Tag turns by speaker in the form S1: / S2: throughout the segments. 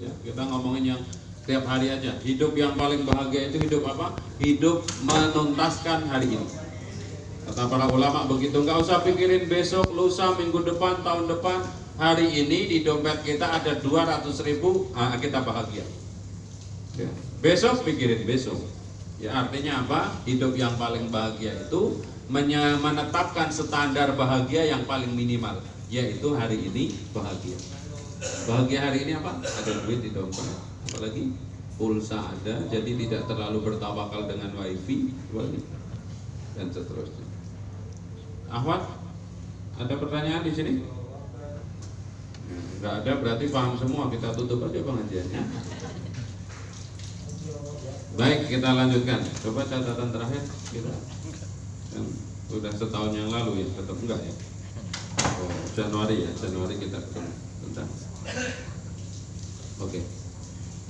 S1: Ya, kita ngomongin yang tiap hari aja. Hidup yang paling bahagia itu hidup apa? Hidup menuntaskan hari ini. Kata para ulama begitu, nggak usah pikirin besok, lusa, minggu depan, tahun depan. Hari ini di dompet kita ada 200.000, kita bahagia. Ya. Besok pikirin besok. Ya, artinya apa? Hidup yang paling bahagia itu menetapkan standar bahagia yang paling minimal, yaitu hari ini bahagia. Bahagia hari ini apa? Ada duit di dompet, apalagi pulsa ada, jadi tidak terlalu bertawakal dengan wifi, dan seterusnya. Ahwat, ada pertanyaan di sini? Nggak ada, berarti paham semua. Kita tutup aja pengajiannya. Baik, kita lanjutkan. Coba catatan terakhir kita. Kan sudah setahun yang lalu ya, tetap enggak ya? Oh, Januari ya, Januari kita ketemu. Bentar. Oke.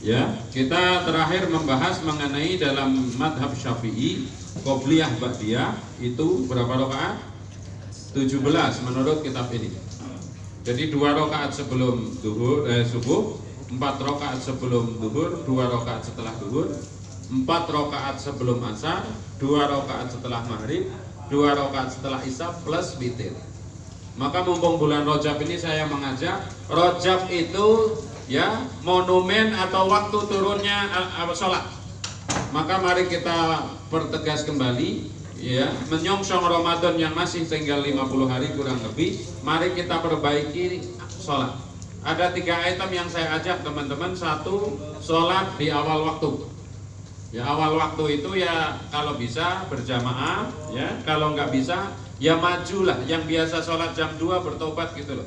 S1: Ya, kita terakhir membahas mengenai dalam madhab Syafi'i, qobliyah ba'diyah itu berapa rakaat? 17 menurut kitab ini. Jadi 2 rakaat sebelum subuh, 4 rakaat sebelum zuhur, 2 rakaat setelah zuhur, 4 rakaat sebelum asar, 2 rakaat setelah maghrib, 2 rakaat setelah isya plus witir. Maka mumpung bulan Rajab ini saya mengajak, Rajab itu ya monumen atau waktu turunnya sholat. Maka mari kita pertegas kembali ya, menyongsong Ramadan yang masih tinggal 50 hari kurang lebih, mari kita perbaiki sholat. Ada 3 item yang saya ajak teman-teman. 1, sholat di awal waktu. Ya, awal waktu itu ya kalau bisa berjamaah, ya kalau nggak bisa ya majulah. Yang biasa sholat jam 2 bertobat gitu loh.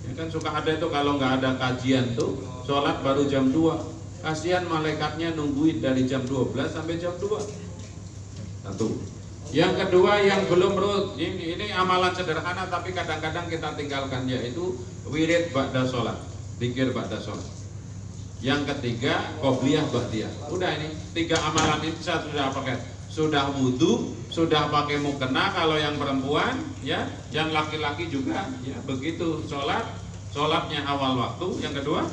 S1: Ya kan suka ada itu kalau nggak ada kajian tuh sholat baru jam 2. Kasihan malaikatnya nungguin dari jam 12 sampai jam 2. 1. Yang kedua yang belum ini amalan sederhana tapi kadang-kadang kita tinggalkan, yaitu wirid ba'da sholat, zikir ba'da sholat. Yang ketiga qobliyah ba'diyah. Udah, ini 3 amalan ini saya sudah pakai. Sudah wudu, sudah pakai mukena kalau yang perempuan, ya, yang laki-laki juga, ya begitu sholatnya awal waktu. Yang kedua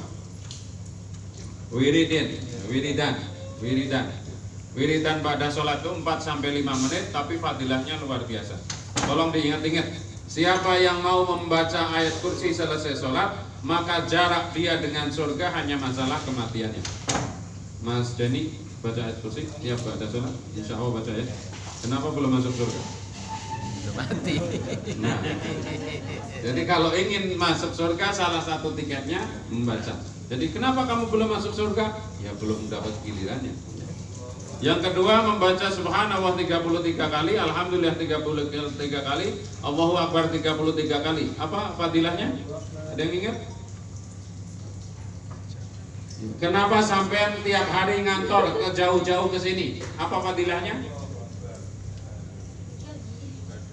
S1: wiridan pada sholat itu 4-5 menit, tapi fadilahnya luar biasa. Tolong diingat-ingat, siapa yang mau membaca ayat kursi selesai sholat, maka jarak dia dengan surga hanya masalah kematiannya. Mas Deni, baca ayat kursi, siap pada sholat, insya Allah baca ya. Kenapa belum masuk surga?
S2: Belum mati.
S1: Nah, jadi kalau ingin masuk surga, salah satu tiketnya membaca. Jadi kenapa kamu belum masuk surga? Ya belum dapat gilirannya. Yang kedua membaca subhanallah 33 kali, alhamdulillah 33 kali, Allahu akbar 33 kali. Apa fadilahnya? Ada yang ingat? Kenapa sampean tiap hari ngantor jauh-jauh ke sini? Apa fadilahnya?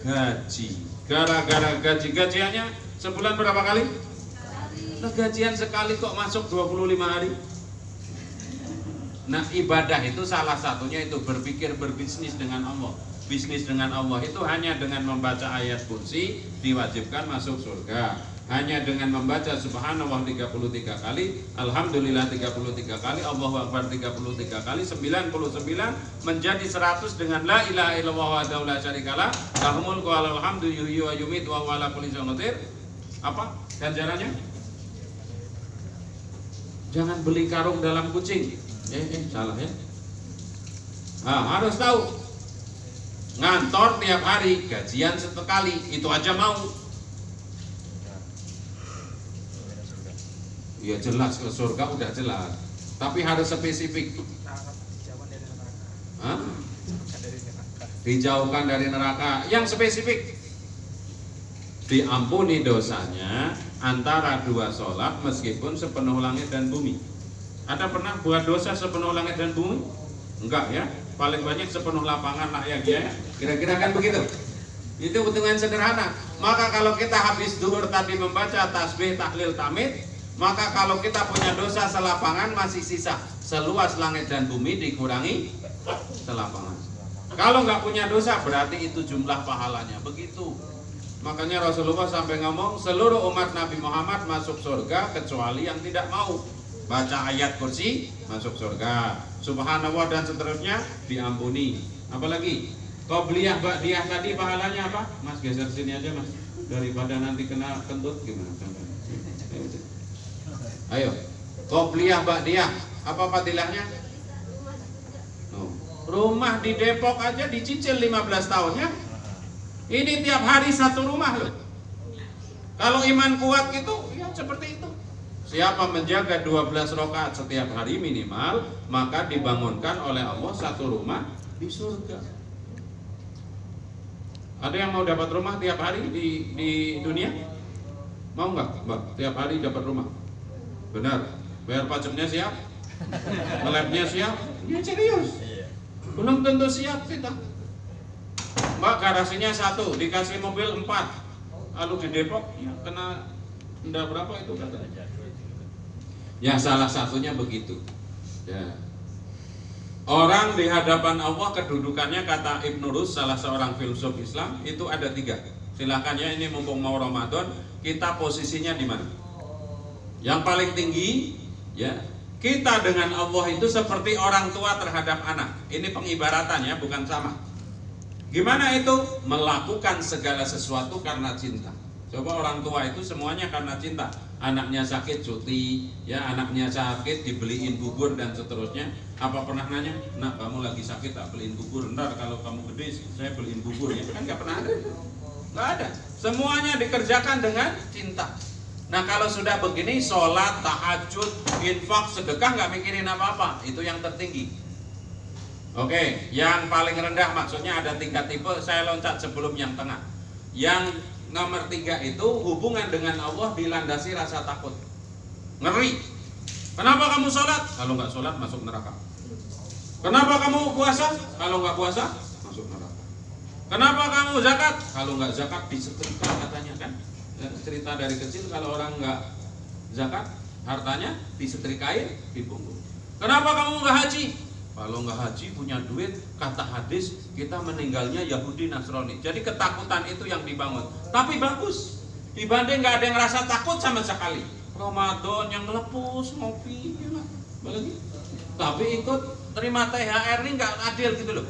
S1: Gaji. Gara-gara gajiannya sebulan berapa kali? Nah, gajian sekali kok masuk 25 hari. Nah, ibadah itu salah satunya itu berpikir berbisnis dengan Allah. Bisnis dengan Allah itu hanya dengan membaca ayat kursi diwajibkan masuk surga. Hanya dengan membaca subhanallah 33 kali, alhamdulillah 33 kali, Allahu akbar 33 kali, 99 menjadi 100 dengan la ilaha illallah wahdahu la syarikalah, lahul mulku wa lahul hamdu yuhyi wa yumiitu wa huwa ala kulli syai'in qadir. Apa ganjarannya? Jangan beli karung dalam kucing. Salah ya. Nah, harus tahu ngantor tiap hari, gajian sekali, itu aja mau. Ya jelas ke surga udah jelas, tapi harus spesifik. Dijauhkan dari neraka, yang spesifik. Diampuni dosanya antara 2 sholat meskipun sepenuh langit dan bumi. Ada pernah buat dosa sepenuh langit dan bumi? Enggak ya, paling banyak sepenuh lapangan lah ya, kira-kira kan begitu. Itu hitungan sederhana. Maka kalau kita habis zuhur tadi membaca tasbih, tahlil, tahmid, maka kalau kita punya dosa selapangan masih sisa seluas langit dan bumi dikurangi selapangan. Kalau nggak punya dosa berarti itu jumlah pahalanya. Begitu. Makanya Rasulullah sampai ngomong seluruh umat Nabi Muhammad masuk surga kecuali yang tidak mau. baca ayat kursi masuk surga, subhanallah dan seterusnya diampuni. Apalagi qobliyah ba'diyah tadi pahalanya apa? Mas geser sini aja Mas, daripada nanti kena kentut gimana? Ayo, qobliyah ba'diyah apa fadilahnya? Rumah di Depok aja dicicil 15 tahun ya. Ini tiap hari satu rumah loh. Kalau iman kuat gitu ya seperti itu. Siapa menjaga 12 rakaat setiap hari minimal, maka dibangunkan oleh Allah satu rumah di surga. Ada yang mau dapat rumah tiap hari di dunia? Mau nggak, Mbak? Tiap hari dapat rumah? Benar. Bayar pajaknya siap? Ngelabnya siap? Ya serius. Belum tentu siap kita. Mbak, garasinya 1, dikasih mobil 4. Lalu di Depok ya kena denda berapa itu katanya? Ya salah satunya begitu. Ya. Orang di hadapan Allah kedudukannya kata Ibnu Rus, salah seorang filsuf Islam, itu ada 3. Silakan ya, ini mumpung mau Ramadan, kita posisinya di mana? Yang paling tinggi, ya, kita dengan Allah itu seperti orang tua terhadap anak. Ini pengibaratan ya, bukan sama. Gimana itu? Melakukan segala sesuatu karena cinta. Coba orang tua itu semuanya karena cinta. Anaknya sakit cuti, ya anaknya sakit dibeliin bubur dan seterusnya. Apa pernah nanya, nak kamu lagi sakit tak beliin bubur, ntar kalau kamu gede saya beliin bubur ya? Kan nggak pernah ada, nggak ada. Semuanya dikerjakan dengan cinta. Nah kalau sudah begini, sholat, tahajud, infak, sedekah nggak mikirin apa-apa, itu yang tertinggi. Oke, yang paling rendah maksudnya ada 3 tipe. Saya loncat sebelum yang tengah. Yang nomor 3 itu hubungan dengan Allah dilandasi rasa takut, ngeri. Kenapa kamu sholat? Kalau nggak sholat masuk neraka. Kenapa kamu puasa? Kalau nggak puasa masuk neraka. Kenapa kamu zakat? Kalau nggak zakat disetrika katanya kan. Cerita dari kecil kalau orang nggak zakat hartanya disetrikain di punggung. Kenapa kamu nggak haji? Kalau nggak haji punya duit, kata hadis kita meninggalnya Yahudi Nasrani. Jadi ketakutan itu yang dibangun. Tapi bagus dibanding nggak ada yang rasa takut sama sekali. Ramadan yang ngelepus ngopi, ya lagi. Tapi ikut terima THR ini nggak adil gitu loh.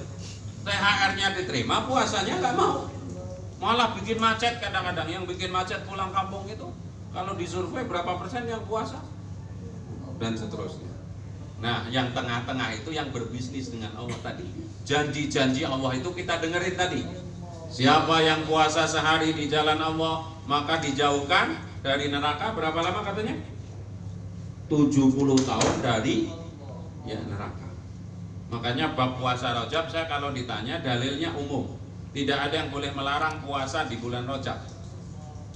S1: THR-nya diterima, puasanya nggak mau. Malah bikin macet kadang-kadang. Yang bikin macet pulang kampung itu kalau disurvei berapa persen yang puasa dan seterusnya. Nah, yang tengah-tengah itu yang berbisnis dengan Allah tadi. Janji-janji Allah itu kita dengerin tadi. Siapa yang puasa sehari di jalan Allah, maka dijauhkan dari neraka. Berapa lama katanya? 70 tahun dari ya neraka. Makanya bab puasa Rajab, saya kalau ditanya dalilnya umum. Tidak ada yang boleh melarang puasa di bulan Rajab.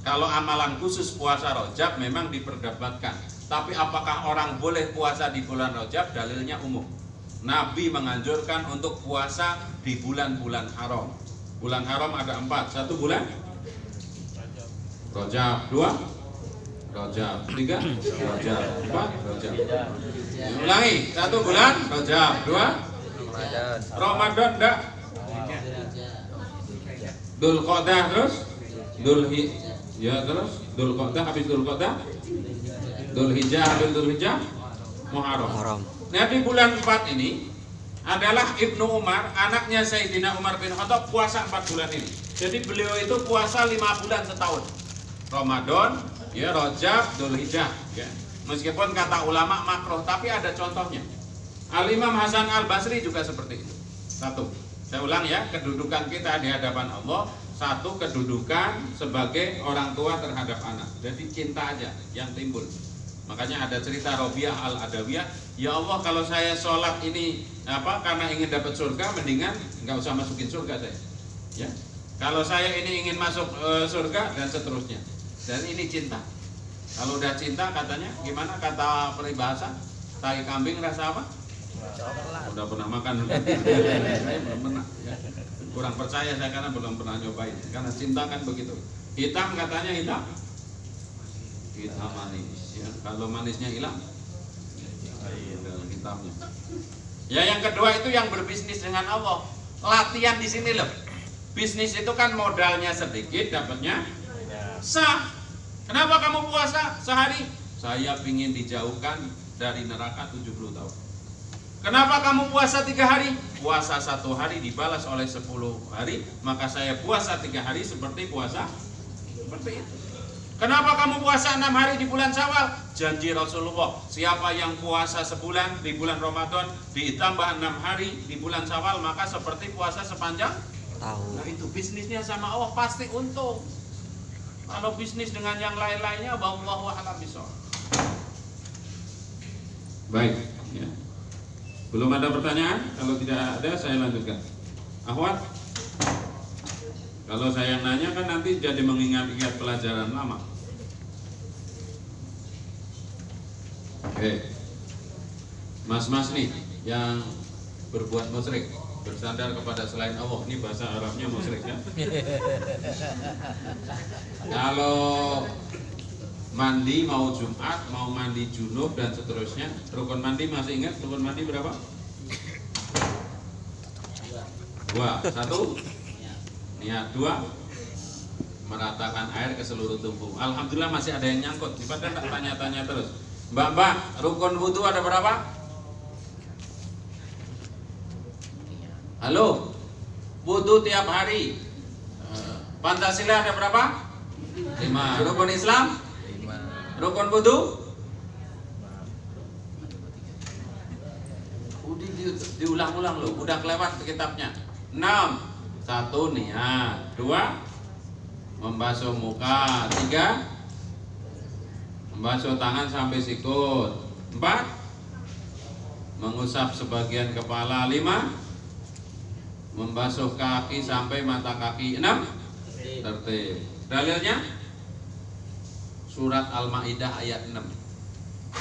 S1: Kalau amalan khusus puasa Rajab memang diperdebatkan. Tapi apakah orang boleh puasa di bulan Rajab? Dalilnya umum. Nabi menganjurkan untuk puasa di bulan-bulan haram. Bulan haram ada 4. 1 bulan Rajab, 2 Rajab, 3 Rajab, 4 Rajab. Ulangi, 1 bulan Rajab, 2 Ramadan, enggak? Dzulqa'dah terus terus Dzulqa'dah, habis Dzulqa'dah Dzulhijjah, habis Dzulhijjah Muharram. Nah di bulan 4 ini adalah Ibnu Umar, anaknya Sayyidina Umar bin Khattab, puasa 4 bulan ini. Jadi beliau itu puasa 5 bulan setahun. Ramadan, ya Rajab, Dzulhijjah, ya. Meskipun kata ulama makruh, tapi ada contohnya. Al-Imam Hasan Al-Basri juga seperti itu. 1, saya ulang ya, kedudukan kita di hadapan Allah. 1, kedudukan sebagai orang tua terhadap anak. Jadi cinta aja yang timbul. Makanya ada cerita Robiah Al-Adawiyah, ya Allah kalau saya sholat ini karena ingin dapat surga, mendingan nggak usah masukin surga saya. Ya, kalau saya ini ingin masuk surga dan seterusnya. Dan ini cinta. Kalau udah cinta katanya gimana kata peribahasa? Tai kambing rasa apa? Udah pernah makan? Saya belum pernah. Ya. Kurang percaya saya karena belum pernah nyobain. Karena cinta kan begitu. Hitam katanya hitam. Hitam manis. Ya, kalau manisnya hilang, hitamnya. Ya yang kedua itu yang berbisnis dengan Allah. Latihan di sini loh. Bisnis itu kan modalnya sedikit, dapatnya sah. Kenapa kamu puasa sehari? Saya ingin dijauhkan dari neraka 70 tahun. Kenapa kamu puasa 3 hari? Puasa 1 hari dibalas oleh 10 hari, maka saya puasa 3 hari seperti puasa seperti itu. Kenapa kamu puasa 6 hari di bulan Syawal? Janji Rasulullah, siapa yang puasa sebulan di bulan Ramadan ditambah 6 hari di bulan Syawal, maka seperti puasa sepanjang tahun. Nah itu bisnisnya sama Allah pasti untung. Kalau bisnis dengan yang lain-lainnya, wallahu a'lam bishawab. Baik, ya. Belum ada pertanyaan? Kalau tidak ada, saya lanjutkan. Akhwat, kalau saya nanya kan nanti jadi mengingat-ingat pelajaran lama. Oke, mas-mas nih yang berbuat musyrik, bersandar kepada selain Allah, ini bahasa Arabnya musyrik ya. Kalau mandi mau Jumat, mau mandi junub dan seterusnya, rukun mandi masih ingat rukun mandi berapa? 2. 1 niat, 2 meratakan air ke seluruh tubuh. Alhamdulillah masih ada yang nyangkut. Padahal tak tanya-tanya terus. Mbak, rukun wudu ada berapa? Halo, wudu tiap hari. Pancasila ada berapa? 5. Rukun Islam? Rukun wudu? Udah diulang-ulang loh, udah kelewat kitabnya. 6. 1 niat, 2 membasuh muka, 3 membasuh tangan sampai sikut, 4 mengusap sebagian kepala, 5 membasuh kaki sampai mata kaki, 6 tertib. Dalilnya surat Al-Maidah ayat 6.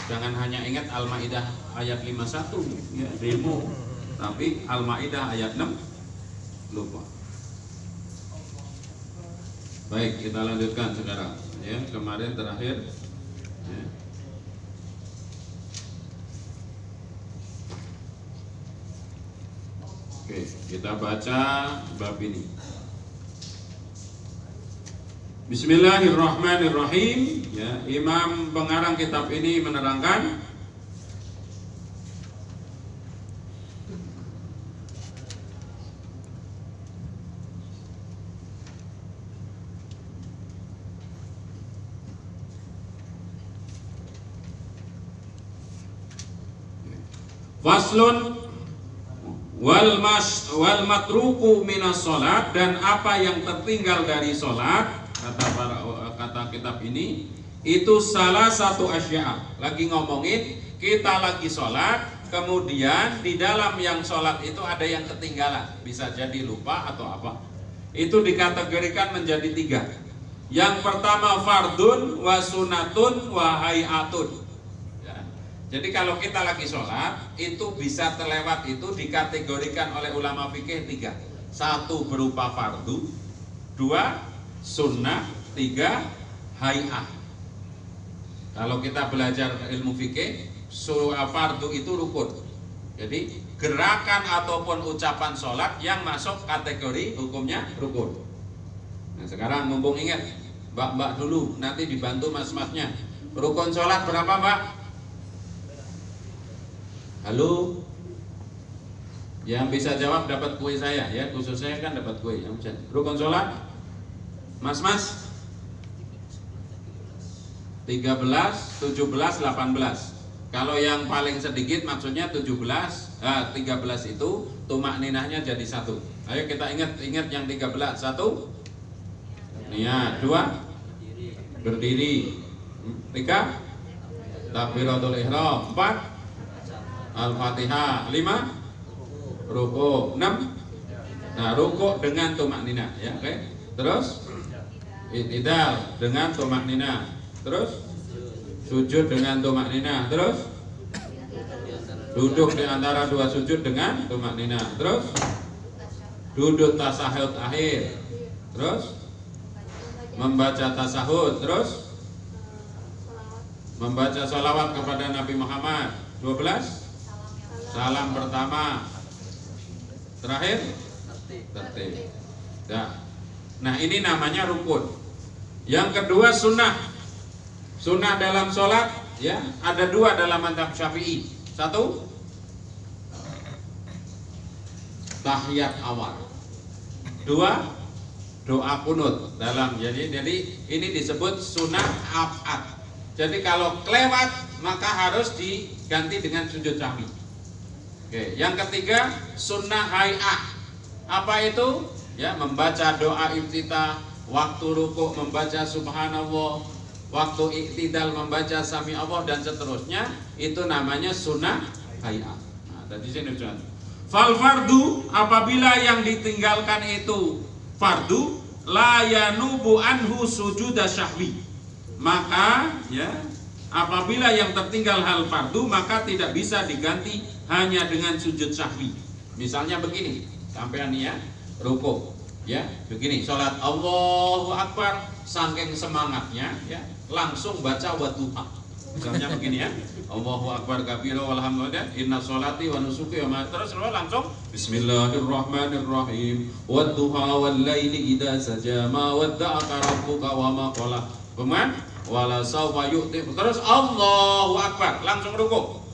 S1: Jangan hanya ingat Al-Maidah ayat 51 ya, demo, tapi Al-Maidah ayat 6 lupa. Baik, kita lanjutkan sekarang ya, kemarin terakhir ya. Oke, kita baca bab ini. Bismillahirrahmanirrahim ya, Imam pengarang kitab ini menerangkan faslun wal matruku minas sholat, dan apa yang tertinggal dari sholat, kata kitab ini, itu salah satu asya. Lagi ngomongin kita lagi sholat, kemudian di dalam yang sholat itu ada yang ketinggalan, bisa jadi lupa atau apa. Itu dikategorikan menjadi 3. Yang pertama fardun wa sunatun wa hayatun. Jadi kalau kita lagi sholat, itu bisa terlewat, itu dikategorikan oleh ulama fikih 3. 1 berupa fardu, 2 sunnah, 3 hay'ah. Kalau kita belajar ilmu fikih, fardu itu rukun. Jadi gerakan ataupun ucapan sholat yang masuk kategori hukumnya rukun. Nah sekarang mumpung ingat, mbak-mbak dulu, nanti dibantu mas-masnya. Rukun sholat berapa mbak? Halo, yang bisa jawab dapat kue saya ya, khusus saya kan dapat kue. Yang rukun sholat, mas-mas 13, 17, 18. Kalau yang paling sedikit maksudnya 13 itu tumak ninahnya jadi 1. Ayo kita ingat yang 13. 1 niat, 2 berdiri, 3 takbiratul ihram, 4 Al-Fatihah, 5 ruku', 6 nah ruku' dengan tumak ninah ya, oke. Terus i'tidal dengan tumak ninah, terus sujud dengan tumak ninah, terus duduk di antara 2 sujud dengan tumak ninah, terus duduk tasahud akhir, terus membaca tasahud, terus membaca sholawat kepada Nabi Muhammad, 12 salam pertama, terakhir tertib. Nah ini namanya rukun. Yang kedua sunnah. Sunnah dalam sholat ya, ada dua dalam mazhab Syafi'i. Satu, tahiyat awal. Dua, doa kunut dalam. Jadi ini disebut sunnah abad. Jadi kalau kelewat maka harus diganti dengan sujud sahwi. Oke, yang ketiga sunnah hay'ah. Apa itu? Ya, membaca doa iftitah, waktu rukuk membaca subhanallah, waktu iktidal membaca sami Allah dan seterusnya. Itu namanya sunnah hay'ah. Nah, dari sini Ustaz. Fal fardu, apabila yang ditinggalkan itu fardu, la yanubu anhu sujuda syahwi. Maka ya, apabila yang tertinggal hal fardu maka tidak bisa diganti hanya dengan sujud syahwi. Misalnya begini, sampean ya, rukuk ya, begini, sholat Allahu Akbar, saking semangatnya ya, langsung baca wadduha. Misalnya begini ya, Allahu Akbar kabira walhamdulillah, inna sholati wa nusuki wa terus langsung Bismillahirrahmanirrahim, wadduha wal laili idza saja ma wadda'aka rabbuka wa ma qala. Kemudian wala sawfa yu'ti, terus Allahu Akbar, langsung rukuk.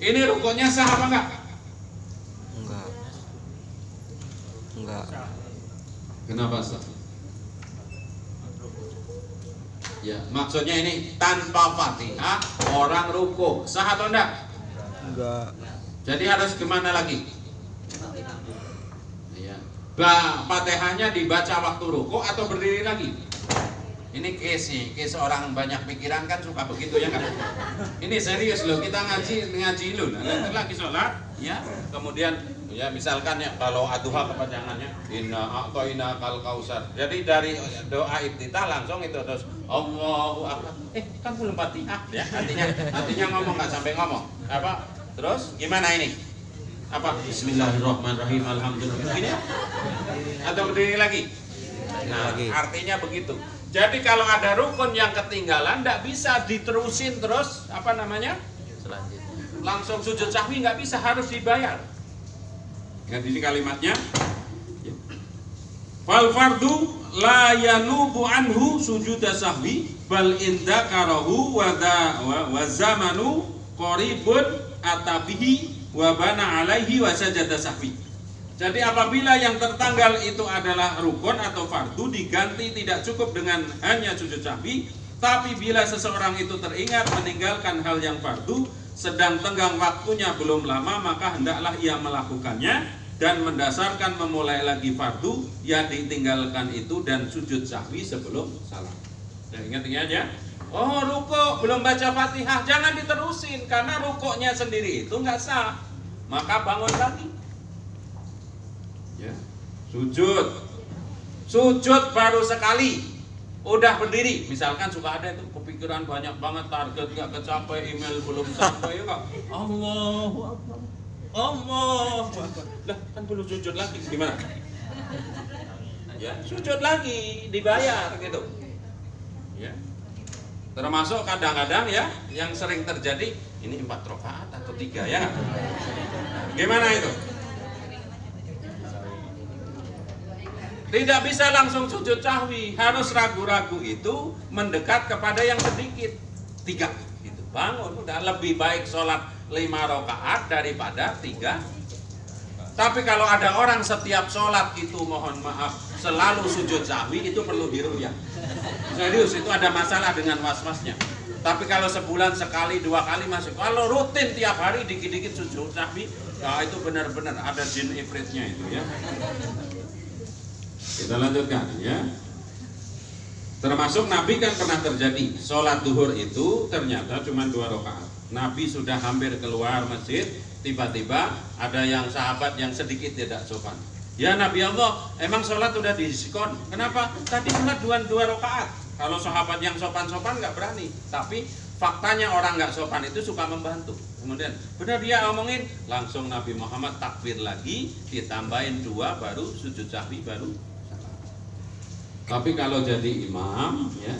S1: Ini rukuknya sah apa enggak?
S3: Enggak.
S1: Kenapa sah? Ya, maksudnya ini tanpa Fatihah orang rukuk, sah atau enggak?
S3: Enggak.
S1: Jadi harus gimana lagi? Ya. Fatihahnya dibaca waktu rukuk atau berdiri lagi? Ini case orang banyak pikiran kan suka begitu ya kan? Ini serius loh, kita ngaji loh. Nanti lagi sholat, ya. Kemudian ya misalkan ya kalau aduha kepanjangannya inna a'toina kal kausar. Jadi dari doa iftitah langsung itu terus Allahu Akbar. Kan belum Fatihah ya. Artinya ngomong nggak sampai ngomong. Apa? Terus gimana ini? Apa? Bismillahirrahmanirrahim. Alhamdulillah. Begini ya? Atau berdiri lagi? Nah, artinya begitu. Jadi kalau ada rukun yang ketinggalan, tidak bisa diterusin terus apa namanya?
S2: Selanjutnya.
S1: Langsung sujud sahwi nggak bisa, harus dibayar. Ingat ini kalimatnya. Fal fardu la yanubu anhu sujuda sahwi bal inda karahu wa zamanu qaribun atabihi wa bana alaihi wa sajada sahwi. Jadi apabila yang tertanggal itu adalah rukun atau fardu, diganti tidak cukup dengan hanya sujud sahwi, tapi bila seseorang itu teringat meninggalkan hal yang fardu sedang tenggang waktunya belum lama, maka hendaklah ia melakukannya dan mendasarkan memulai lagi fardu yang ditinggalkan itu dan sujud sahwi sebelum salam. Nah, ingat ini aja. Oh, rukuk belum baca Fatihah, jangan diterusin karena rukuknya sendiri itu nggak sah. Maka bangun lagi. Ya, sujud baru sekali udah berdiri. Misalkan suka ada itu kepikiran banyak banget, target nggak kecapai, email belum sampai ya kak, Allahu Akbar, Allahu Akbar, lah kan belum sujud lagi, gimana? Ya, sujud lagi, dibayar gitu. Ya, termasuk kadang-kadang ya yang sering terjadi ini 4 rakaat atau 3 ya, gimana itu? Tidak bisa langsung sujud sahwi, harus ragu-ragu itu mendekat kepada yang sedikit 3 gitu. Bangun, udah lebih baik sholat 5 rakaat daripada 3. Tapi kalau ada orang setiap sholat itu mohon maaf selalu sujud sahwi, itu perlu diruqyah. Serius, itu ada masalah dengan was-wasnya. Tapi kalau sebulan sekali 2 kali masuk. Kalau rutin tiap hari dikit-dikit sujud sahwi, nah itu benar-benar ada jin ifritnya itu ya. Kita lanjutkan ya. Termasuk Nabi kan pernah terjadi sholat duhur itu ternyata cuma 2 rakaat. Nabi sudah hampir keluar masjid, tiba-tiba ada yang sahabat yang sedikit tidak sopan. Ya Nabi Allah, emang sholat sudah diskon. Kenapa? Tadi sholat 2 rakaat. Kalau sahabat yang sopan-sopan nggak berani. Tapi faktanya orang nggak sopan itu suka membantu. Kemudian benar dia omongin, langsung Nabi Muhammad takbir lagi, ditambahin 2 baru sujud sahwi baru. Tapi kalau jadi imam ya,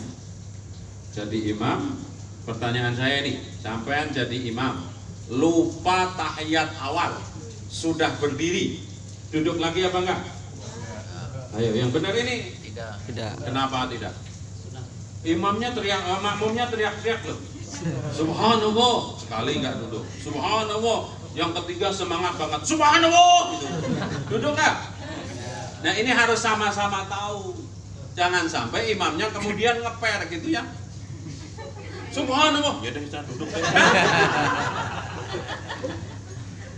S1: jadi imam, pertanyaan saya nih, sampean jadi imam lupa tahiyat awal, sudah berdiri, duduk lagi apa enggak? Ayo yang benar ini.
S2: Tidak.
S3: Tidak.
S1: Kenapa tidak? Imamnya teriak, makmumnya teriak-teriak loh, Subhanallah, sekali nggak duduk. Subhanallah, yang ketiga semangat banget. Subhanallah, gitu. Duduk nggak? Nah ini harus sama-sama tahu. Jangan sampai imamnya kemudian ngeper gitu ya. Subhanallah, ya udah kita duduk.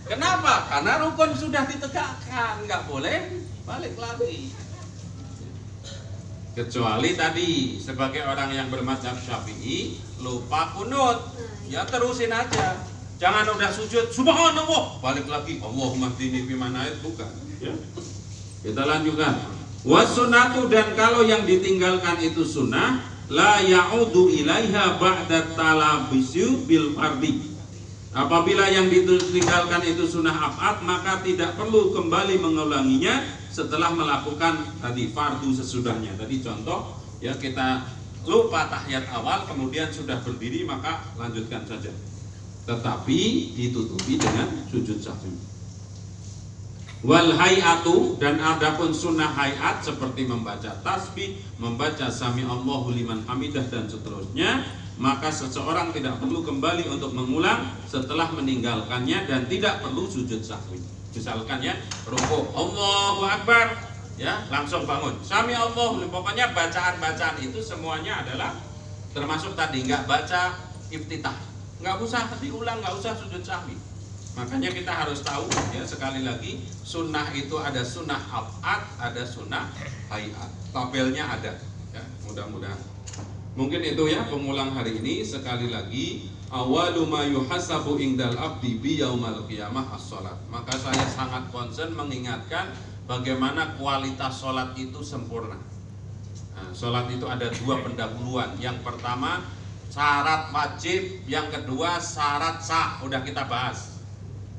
S1: Kenapa? Karena rukun sudah ditegakkan, nggak boleh balik lagi. Kecuali tadi sebagai orang yang bermadzhab Syafi'i lupa kunut, ya terusin aja. Jangan udah sujud, subhanallah, balik lagi, Allahumma hdini fiman hadait, bukan. Ya. Kita lanjutkan. Wasunnatu, dan kalau yang ditinggalkan itu sunnah, la ya'udu ilaiha ba'da talabisu bil fardi. Apabila yang ditinggalkan itu sunnah abad, maka tidak perlu kembali mengulanginya setelah melakukan tadi fardu sesudahnya. Tadi contoh ya, kita lupa tahiyat awal kemudian sudah berdiri maka lanjutkan saja. Tetapi ditutupi dengan sujud sahwi. Wal hayatu, dan adapun sunnah hayat seperti membaca tasbih, membaca sami Allahu liman hamidah dan seterusnya, maka seseorang tidak perlu kembali untuk mengulang setelah meninggalkannya dan tidak perlu sujud sahwi. Misalkan ya, rukuk Allahu Akbar, ya langsung bangun. Sami Allah, pokoknya bacaan-bacaan itu semuanya adalah termasuk tadi, nggak baca iftitah, nggak usah diulang, nggak usah sujud sahwi. Makanya kita harus tahu ya, sekali lagi sunnah itu ada sunnah abad, ada sunnah hayat. Tabelnya ada ya, mudah-mudahan. Mungkin itu ya pengulang hari ini. Sekali lagi, awalu ma yuhasabu indal abdi bi yaumal qiyamah as-salat. Maka saya sangat concern mengingatkan bagaimana kualitas sholat itu sempurna. Nah, sholat itu ada dua pendahuluan. Yang pertama syarat wajib, yang kedua syarat sah. Udah kita bahas.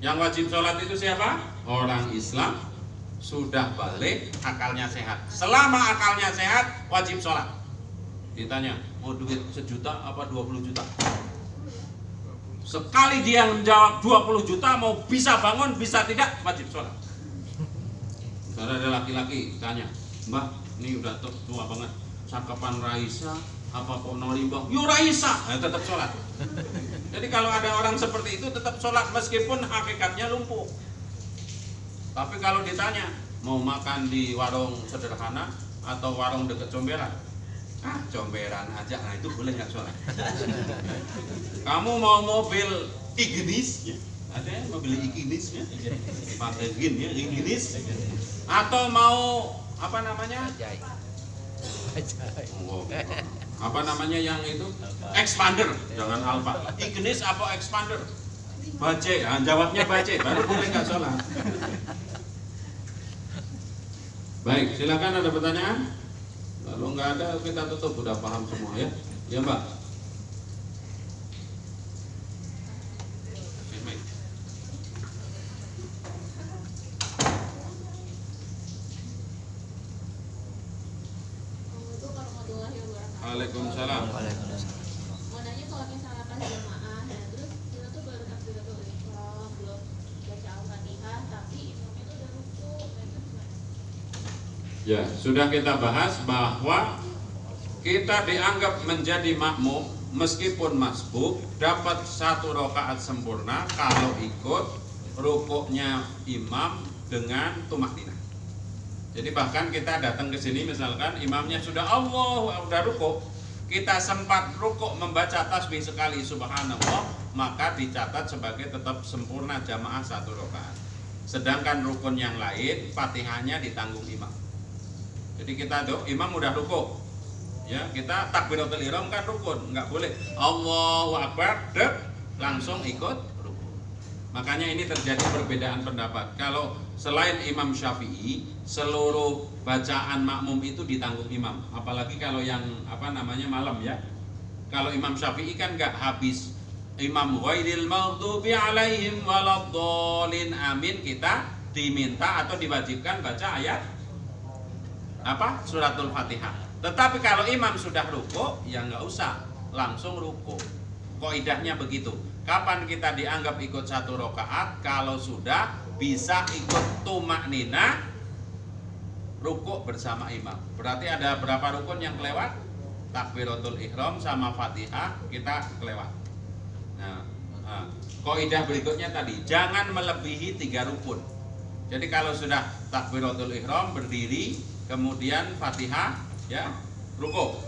S1: Yang wajib sholat itu siapa? Orang Islam sudah balik, akalnya sehat. Selama akalnya sehat, wajib sholat. Ditanya, mau duit 1 juta apa 20 juta? Sekali dia menjawab 20 juta, mau bisa bangun, bisa tidak, wajib sholat. Misalnya ada laki-laki tanya, Mbah, ini udah tua banget, cakapan Raisa apa Ponorimbang, yuk Raisa, tetap sholat. Jadi kalau ada orang seperti itu tetap sholat meskipun hakikatnya lumpuh. Tapi kalau ditanya mau makan di warung sederhana atau warung dekat comberan, comberan aja, nah itu boleh nggak sholat. Kamu mau mobil Ignis, ya? Ada yang mobil Ignis ya, pakai gin ya, Ignis, atau mau apa namanya? Apa namanya yang itu? Expander, jangan Alfa. Ignis apa Expander? Bace, jawabnya bace, baru boleh nggak sholat. Baik, silakan ada pertanyaan. Kalau nggak ada kita tutup, udah paham semua ya. Ya Mbak. Waalaikumsalam.
S4: Mau nanya kalau misalnya pas jamaah, ya terus kita tuh baru takbiratul ihram, belum baca Al-Fatihah, tapi imamnya tuh udah rukuk,
S1: Ya, sudah kita bahas bahwa kita dianggap menjadi makmum meskipun masbuk dapat 1 rakaat sempurna kalau ikut rukuknya imam dengan tumakninah. Jadi bahkan kita datang ke sini misalkan imamnya sudah udah rukuk, kita sempat rukuk membaca tasbih sekali subhanallah, maka dicatat sebagai tetap sempurna jamaah 1 rakaat. Sedangkan rukun yang lain Fatihahnya ditanggung imam. Jadi kita imam udah rukuk, ya kita takbiratul ihram kan rukun, nggak boleh Allahu Akbar langsung ikut rukun. Makanya ini terjadi perbedaan pendapat. Kalau selain Imam Syafi'i, seluruh bacaan makmum itu ditanggung imam. Apalagi kalau yang apa namanya malam ya. Kalau Imam Syafi'i kan nggak habis Imam ghairil maghdubi alaihim waladdallin amin, kita diminta atau diwajibkan baca ayat apa? Suratul Fatihah. Tetapi kalau imam sudah rukuk, ya nggak usah langsung rukuk. Kaidahnya begitu. Kapan kita dianggap ikut 1 rakaat? Kalau sudah bisa ikut tumakninah rukuk bersama imam. Berarti ada berapa rukun yang kelewat? Takbiratul ihram sama Fatihah kita kelewat. Kaidah berikutnya tadi, jangan melebihi 3 rukun. Jadi kalau sudah takbiratul ihram berdiri, kemudian Fatihah, ya, rukuk.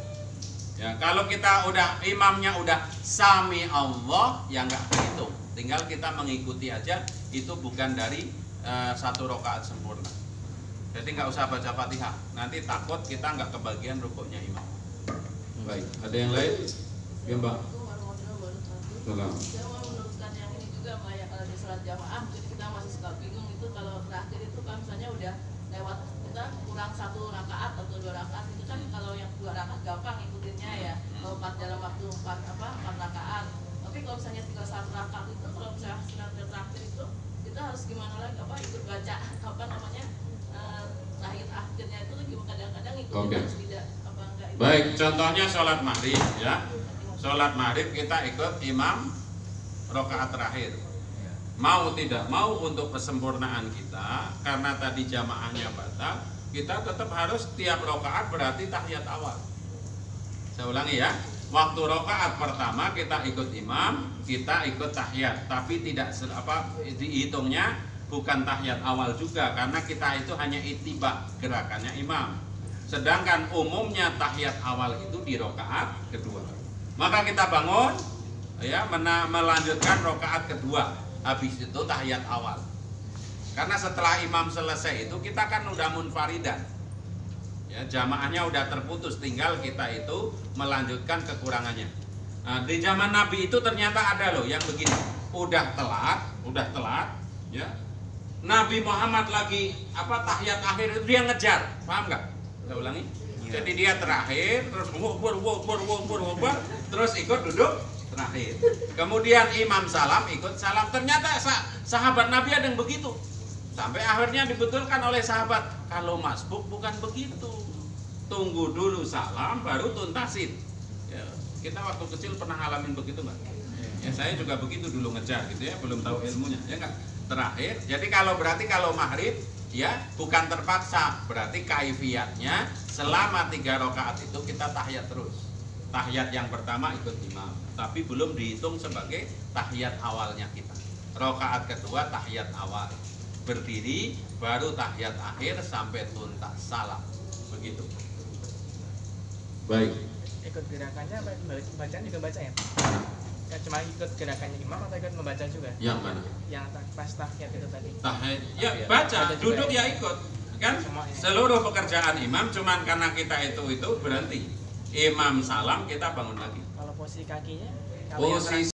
S1: Ya, kalau kita udah imamnya udah sami Allah, ya nggak berhitung. Tinggal kita mengikuti aja, itu bukan dari 1 rakaat sempurna. Jadi nggak usah baca Fatihah. Nanti takut kita nggak kebagian rukuknya imam. Baik, ada yang lain? Ya Mbak. Salam.
S5: Saya mau meneruskan yang ini juga Mbak ya, kalau di sholat jamaah jadi kita masih suka bingung itu kalau terakhir itu kan misalnya udah lewat kita kurang 1 rakaat atau 2 rakaat itu kan kalau yang 2 rakaat gampang ikutinnya ya, kalau 4 dalam waktu 4 rakaat. Tapi kalau misalnya tinggal 1 rakaat itu kalau misalnya sunat terakhir itu kita harus gimana lagi ikut baca tahiyat akhirnya itu kadang-kadang ikutin harus tidak enggak itu.
S1: Baik, contohnya sholat maghrib ya. Sholat maghrib kita ikut imam rakaat terakhir. Mau tidak mau untuk kesempurnaan kita, karena tadi jamaahnya batal, kita tetap harus tiap rakaat berarti tahiyat awal. Saya ulangi ya. Waktu rakaat pertama kita ikut imam, kita ikut tahiyat, tapi tidak dihitungnya bukan tahiyat awal juga, karena kita itu hanya ittiba gerakannya imam. Sedangkan umumnya tahiyat awal itu di rakaat kedua. Maka kita bangun ya melanjutkan rakaat kedua. Habis itu tahiyat awal. Karena setelah imam selesai itu kita kan udah munfaridan. Ya, jamaahnya udah terputus, tinggal kita itu melanjutkan kekurangannya. Nah, di zaman Nabi itu ternyata ada loh yang begini. Udah telat, ya. Nabi Muhammad lagi tahiyat akhir itu dia ngejar, paham nggak? Saya ulangi. Jadi dia terakhir, terus terus ikut duduk terakhir. Kemudian imam salam, ikut salam. Ternyata sahabat Nabi ada yang begitu. Sampai akhirnya dibetulkan oleh sahabat, kalau masbuk bukan begitu. Tunggu dulu salam, baru tuntasin. Ya, kita waktu kecil pernah ngalamin begitu nggak? Ya saya juga begitu dulu ngejar gitu ya, belum tahu ilmunya, ya nggak? Terakhir, jadi berarti kalau maghrib ya bukan terpaksa, berarti kaifiyatnya selama 3 rakaat itu kita tahiyat terus. Tahiyat yang pertama ikut imam, tapi belum dihitung sebagai tahiyat awalnya kita. Rakaat kedua tahiyat awal, berdiri baru tahiyat akhir sampai tuntas salam, begitu. Baik.
S2: Ikut gerakannya bacaan juga baca ya? Ya, cuma ikut gerakannya imam atau ikut membaca juga?
S1: Yang mana?
S2: Yang pas tahiyat itu tadi.
S1: Tahiyat, ya baca, duduk ya ikut. Kan seluruh pekerjaan imam, cuman karena kita itu berhenti. Imam salam kita bangun lagi.
S2: Kalau posisi kakinya?
S1: Posisi